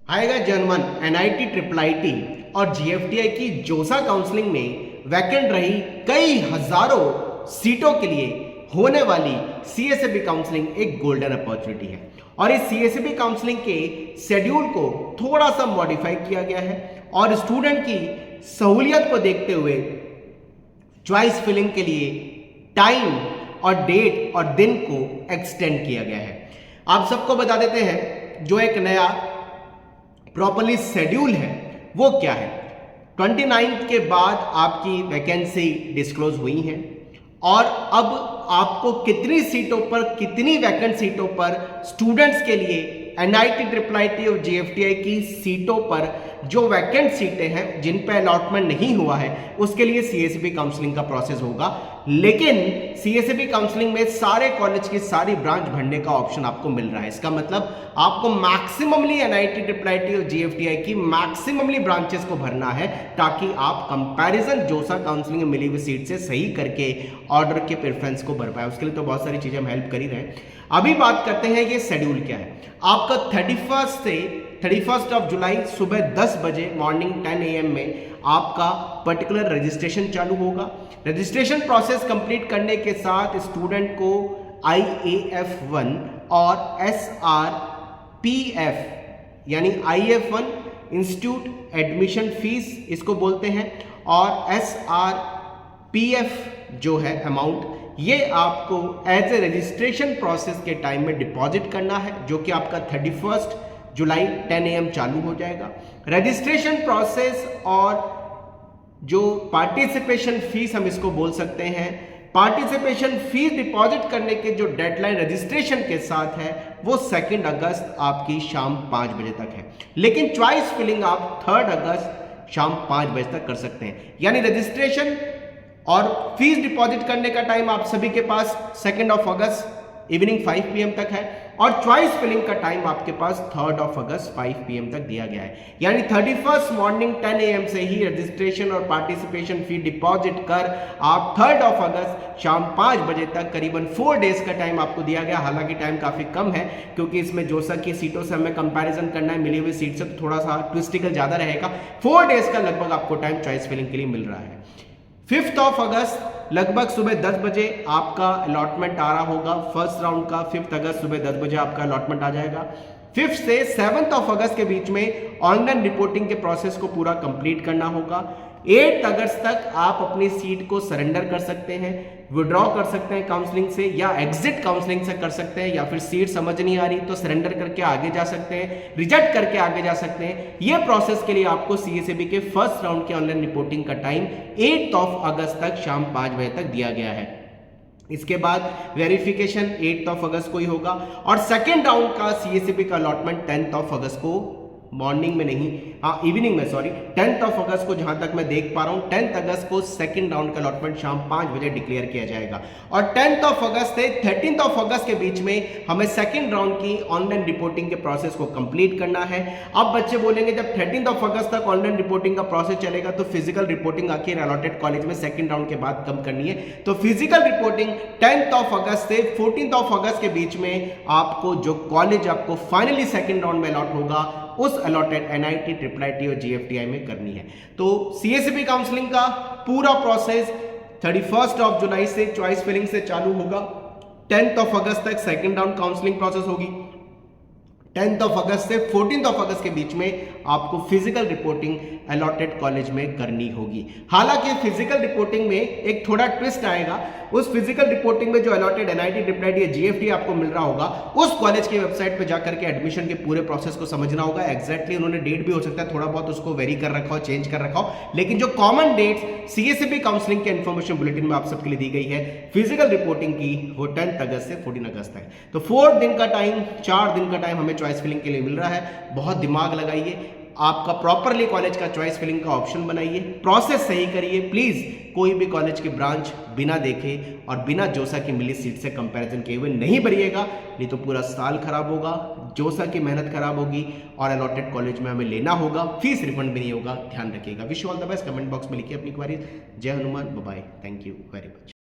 आएगा जनमन NIT triple IT और GFTI की जोसा काउंसलिंग में वैकेंट रही कई हजारों सीटों के लिए होने वाली सीएसएबी काउंसलिंग एक गोल्डन अपॉर्चुनिटी है। और इस सीएसएबी काउंसलिंग के शेड्यूल को थोड़ा सा मॉडिफाई किया गया है और स्टूडेंट की सहूलियत को देखते हुए चॉइस फिलिंग के लिए टाइम और डेट और दिन को एक्सटेंड किया गया है। आप सबको बता देते हैं जो एक नया प्रॉपरली शेड्यूल है वो क्या है। 29 के बाद आपकी वैकेंसी डिस्क्लोज हुई है और अब आपको कितनी सीटों पर, कितनी वैकेंट सीटों पर स्टूडेंट्स के लिए एनआईटी ट्रिपल आईटी और जीएफटीआई की सीटों पर जो वैकेंट सीटें हैं जिन पर अलॉटमेंट नहीं हुआ है उसके लिए सीएसएबी काउंसलिंग का प्रोसेस होगा। लेकिन सीएसएबी काउंसलिंग में सारे कॉलेज की सारी ब्रांच भरने का ऑप्शन आपको मिल रहा है। इसका मतलब आपको मैक्सिममली एनआईटी ट्रिपल आईटी और जीएफटीआई की मैक्सिममली ब्रांचेस को भरना है ताकि आप कंपैरिजन जोसा काउंसलिंग में मिली हुई सीट से सही करके ऑर्डर के प्रेफरेंस को भर पाए। उसके लिए तो बहुत सारी चीजें हम हेल्प कर ही रहे हैं। अभी बात करते हैं ये शेड्यूल क्या है। आपका 31 ऑफ जुलाई सुबह 10 बजे मॉर्निंग 10 AM में आपका पर्टिकुलर रजिस्ट्रेशन चालू होगा। रजिस्ट्रेशन प्रोसेस कंप्लीट करने के साथ स्टूडेंट को IAF1 और SRPF यानी IF1 इंस्टीट्यूट एडमिशन फीस इसको बोलते हैं और SRPF जो है अमाउंट ये आपको एज ए रजिस्ट्रेशन प्रोसेस के टाइम में डिपॉजिट करना है जो कि आपका 31 जुलाई 10 AM चालू हो जाएगा। रजिस्ट्रेशन प्रोसेस और जो पार्टिसिपेशन फीस हम इसको बोल सकते हैं, पार्टिसिपेशन फीस डिपॉजिट करने के जो डेडलाइन रजिस्ट्रेशन के साथ है वो 2 अगस्त आपकी शाम 5 बजे तक है। लेकिन चॉइस फिलिंग आप 3 अगस्त शाम 5 बजे तक कर सकते हैं। यानी रजिस्ट्रेशन और फीस डिपॉजिट करने का टाइम आप सभी के पास 2 अगस्त इवनिंग 5 PM तक है और चॉइस फिलिंग का टाइम आपके पास 3 अगस्त 5 PM तक दिया गया है। यानी 31 मॉर्निंग 10 AM से ही रजिस्ट्रेशन और पार्टिसिपेशन फी डिपॉजिट कर आप 3 अगस्त शाम 5 बजे तक करीबन 4 डेज का टाइम आपको दिया गया। हालांकि टाइम काफी कम है क्योंकि इसमें जोसा की सीटों से हमें कंपैरिजन करना है, मिली हुई सीट से तो थोड़ा सा ट्विस्टिकल ज्यादा रहेगा। 4 डेज का लगभग आपको टाइम चॉइस फिलिंग के लिए मिल रहा है। 5 अगस्त लगभग सुबह 10 बजे आपका अलॉटमेंट आ रहा होगा। फर्स्ट राउंड का 5 अगस्त सुबह 10 बजे आपका अलॉटमेंट आ जाएगा। 5 से 7 अगस्त के बीच में ऑनलाइन रिपोर्टिंग के प्रोसेस को पूरा कंप्लीट करना होगा। 8 अगस्त तक आप अपनी सीट को सरेंडर कर सकते हैं, विड्रॉ कर सकते हैं काउंसलिंग से या एग्जिट काउंसलिंग से कर सकते हैं, या फिर सीट समझ नहीं आ रही तो सरेंडर करके आगे जा सकते हैं, रिजेक्ट करके आगे जा सकते हैं। ये प्रोसेस के लिए आपको सीएसएबी के फर्स्ट राउंड के ऑनलाइन रिपोर्टिंग का टाइम 8 अगस्त तक शाम 5 बजे तक दिया गया है। इसके बाद वेरिफिकेशन 8 अगस्त को ही होगा और सेकेंड राउंड का सीएसएबी का अलॉटमेंट 10 अगस्त को मॉर्निंग में नहीं, हाँ इवनिंग में, सॉरी 10 अगस्त को जहां तक मैं देख पा रहा हूं 10 अगस्त को सेकंड राउंड का अलॉटमेंट शाम 5 बजे डिक्लेयर किया जाएगा और 10 अगस्त से 13 अगस्त के बीच में हमें सेकंड राउंड की ऑनलाइन रिपोर्टिंग के प्रोसेस को कंप्लीट करना है। अब बच्चे बोलेंगे जब 13 अगस्त तक ऑनलाइन रिपोर्टिंग का प्रोसेस चलेगा तो फिजिकल रिपोर्टिंग आखिर अलॉटेड कॉलेज में सेकंड राउंड के बाद कब करनी है, तो फिजिकल रिपोर्टिंग 10 अगस्त से 14 अगस्त के बीच में आपको जो कॉलेज आपको फाइनली सेकंड राउंड में अलॉट होगा उस अलॉटेड एनआईटी ट्रिपल आईटी और जीएफटीआई में करनी है। तो सीएसएबी काउंसलिंग का पूरा प्रोसेस 31 जुलाई से चॉइस फिलिंग से चालू होगा। 10 अगस्त तक सेकंड राउंड काउंसलिंग प्रोसेस होगी। 10 अगस्त से 14 अगस्त के बीच में आपको फिजिकल रिपोर्टिंग अलॉटेड कॉलेज में करनी होगी। हालांकि फिजिकल रिपोर्टिंग में एक थोड़ा ट्विस्ट आएगा। उस फिजिकल रिपोर्टिंग में जो अलॉटेड एनआईटी ट्रिपल आईटी या जीएफटी आपको मिल रहा होगा उस कॉलेज की वेबसाइट पे जाकर के एडमिशन के पूरे प्रोसेस को समझना होगा। एग्जैक्टली उन्होंने डेट भी हो सकता है थोड़ा बहुत उसको वेरी कर रखा हो, चेंज कर रखा हो, लेकिन जो कॉमन डेट्स सीएसएबी काउंसलिंग के इन्फॉर्मेशन बुलेटिन में आप सबके लिए दी गई है फिजिकल रिपोर्टिंग की वो 10 अगस्त से 14 अगस्त तक। तो 4 दिन का टाइम, 4 दिन का टाइम हमें चॉइस फिलिंग के लिए मिल रहा है। बहुत दिमाग लगाइए, आपका प्रॉपरली कॉलेज का चॉइस फिलिंग का ऑप्शन बनाइए, प्रोसेस सही करिए। प्लीज कोई भी कॉलेज की ब्रांच बिना देखे और बिना जोसा की मिली सीट से कंपैरिजन किए हुए नहीं भरिएगा, नहीं तो पूरा साल खराब होगा, जोसा की मेहनत खराब होगी और अलॉटेड कॉलेज में हमें लेना होगा, फीस रिफंड भी नहीं होगा। ध्यान रखिएगा। Wish you all the best. Comment box में लिखिए अपनी क्वेरीज। जय Hanuman, bye, thank you very much.